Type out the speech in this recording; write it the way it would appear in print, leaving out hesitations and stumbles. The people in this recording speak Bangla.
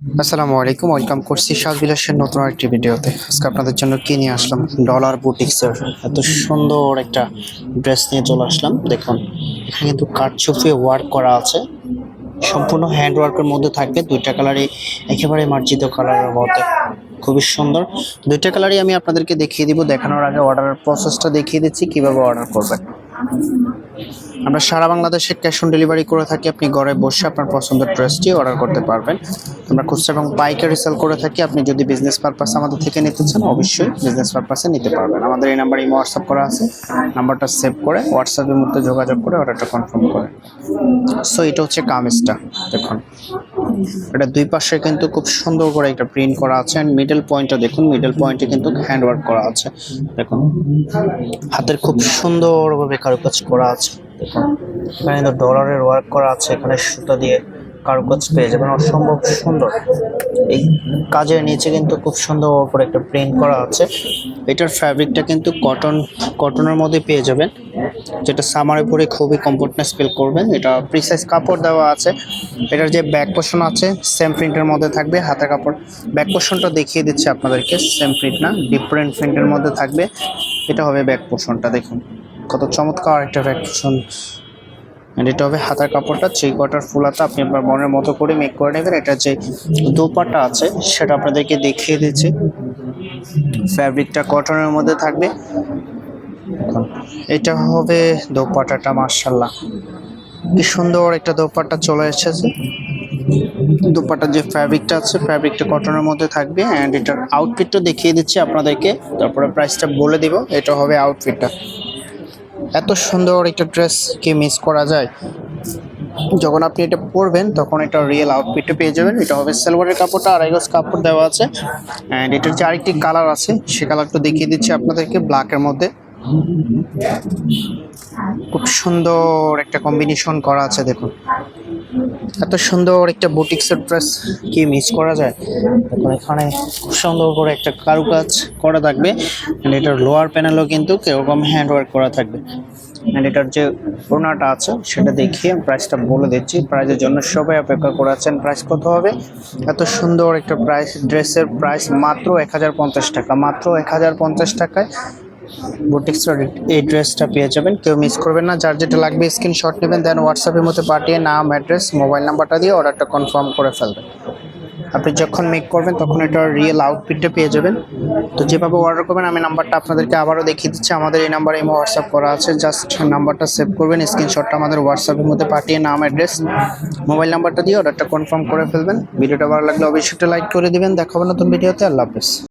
আসসালামু আলাইকুম, ওয়েলকাম করছি সাজ বিলাসের নতুন একটি ভিডিওতে। আজকে আপনাদের জন্য কি নিয়ে আসলাম, ডলার বুটিক্সের এত সুন্দর একটা ড্রেস নিয়ে চলে আসলাম। দেখুন, এখানে কিন্তু কারচুপি ওয়ার্ক করা আছে, সম্পূর্ণ হ্যান্ড ওয়ার্কের মধ্যে থাকবে। দুইটা কালারই একেবারে মার্জিত কালারের মধ্যে, খুবই সুন্দর। দুইটা কালারই আমি আপনাদেরকে দেখিয়ে দিব। দেখানোর আগে অর্ডারের প্রসেসটা দেখিয়ে দিচ্ছি কিভাবে অর্ডার করবেন। আমরা সারা বাংলাদেশে ক্যাশ অন ডেলিভারি করে থাকি। আপনি ঘরে বসে আপনার পছন্দের ড্রেসটি অর্ডার করতে পারবেন। আমরা খুচরা এবং পাইকারি সেল করে থাকি। আপনি যদি বিজনেস পারপাস আমাদের থেকে নিতে চান, অবশ্যই বিজনেস পারপাসে নিতে পারবেন। আমাদের এই নাম্বারে হোয়াটসঅ্যাপ করা আছে, নাম্বারটা সেভ করে হোয়াটসঅ্যাপের মধ্যে যোগাযোগ করে অর্ডারটা কনফার্ম করে। সো এটা হচ্ছে কামিজটা, দেখুন এটা দুই পাশে কিন্তু খুব সুন্দর করে একটা প্রিন্ট করা আছে। এন্ড মিডল পয়েন্টটা দেখুন, মিডল পয়েন্টে কিন্তু হ্যান্ড ওয়ার্ক করা আছে। দেখুন হাতের খুব সুন্দরভাবে কারুকাজ করা আছে। দেখুন এখানে কিন্তু ডলারের ওয়ার্ক করা আছে, এখানে সুতা দিয়ে কারুকাজ পেয়ে যাবেন, অসম্ভব সুন্দর। এই কাজের নিচে কিন্তু খুব সুন্দর করে একটা প্রিন্ট করা আছে। এটার ফ্যাব্রিকটা কিন্তু কটনের মধ্যে পেয়ে যাবেন, যেটা সামারে পরে খুবই কমফোর্টনেস ফিল করবেন। এটা প্রিসাইজ কাপড় দেওয়া আছে। এটার যে ব্যাক পোর্শন আছে সেম প্রিন্টের মধ্যে থাকবে। হাতের কাপড় ব্যাক পোর্শনটা দেখিয়ে দিচ্ছি আপনাদেরকে, সেম প্রিন্ট না, ডিফারেন্ট প্রিন্টের মধ্যে থাকবে। এটা হবে ব্যাক পোর্শনটা, দেখুন কত চমৎকার একটা ব্যাক পোর্শন। এটা হবে হাতার কাপড়টা, 3/4 ফুলাতা আপনি আপনার মনের মতো করে মেক করে নেবেন। এটা যে দোপাট্টা আছে সেটা আপনাদেরকে দেখিয়ে দিচ্ছি। ফ্যাব্রিকটা কটনের মধ্যে থাকবে। এটা হবে দোপাট্টাটা, মাশাআল্লাহ কি সুন্দর একটা দোপাট্টা চলে এসেছে। দোপাট্টার যে ফ্যাব্রিকটা আছে, ফ্যাব্রিকটা কটনের মধ্যে থাকবে। অ্যান্ড এটার আউটফিটটা দেখিয়ে দিচ্ছি আপনাদেরকে, তারপরে প্রাইসটা বলে দিব। এটা হবে আউটফিটটা। এত সুন্দর একটা ড্রেস কি মিস করা যায়? যখন আপনি এটা পরবেন তখন এটা রিয়েল আউটফিটটা পেয়ে যাবেন। এটা হবে সালোয়ারের কাপড়টা, 2.5 গজ কাপড় দেওয়া আছে। অ্যান্ড এটার যে আরেকটি কালার আছে সে কালারটা দেখিয়ে দিচ্ছি আপনাদেরকে, ব্ল্যাকের মধ্যে। খুব সুন্দর একটা কম্বিনেশন করা আছে, দেখুন এত সুন্দর একটা বুটিক্সের ড্রেস কি মিস করা যায়? দেখুন এখানে খুব সুন্দর করে একটা কারুকাজ করা থাকবে। এটার লোয়ার প্যানেলও কিন্তু এরকম হ্যান্ড ওয়ার্ক করা থাকবে। এন্ড এটার যে ওড়নাটা আছে সেটা দেখিয়ে প্রাইসটা বলে দিচ্ছি। প্রাইসের জন্য সবাই অপেক্ষা করে আছেন। প্রাইস কত হবে? এত সুন্দর একটা প্রাইস, ড্রেসের প্রাইস মাত্র 1050 টাকা। মাত্র 1050 টাকায় বুটিক্সের এই ড্রেসটা পেয়ে যাবেন। কেউ মিস করবেন না। যার যেটা লাগবে স্ক্রিনশট নেবেন, দেন হোয়াটসঅ্যাপের মধ্যে পাঠিয়ে নাম, অ্যাড্রেস, মোবাইল নাম্বারটা দিয়ে অর্ডারটা কনফার্ম করে ফেলবেন। আপনি যখন মেক করবেন তখন এটার রিয়েল আউটফিটটা পেয়ে যাবেন। তো যেভাবে অর্ডার করবেন আমি নাম্বারটা আপনাদেরকে আবারও দেখিয়ে দিচ্ছি। আমাদের এই নাম্বারে হোয়াটসঅ্যাপ করা আছে, জাস্ট নাম্বারটা সেভ করবেন, স্ক্রিনশটটা আমাদের হোয়াটসঅ্যাপের মধ্যে পাঠিয়ে নাম, অ্যাড্রেস, মোবাইল নাম্বারটা দিয়ে অর্ডারটা কনফার্ম করে ফেলবেন। ভিডিওটা ভালো লাগলে অবশ্যই একটা লাইক করে দিবেন। দেখা হবে নতুন ভিডিওতে। আল্লাহ হাফেজ।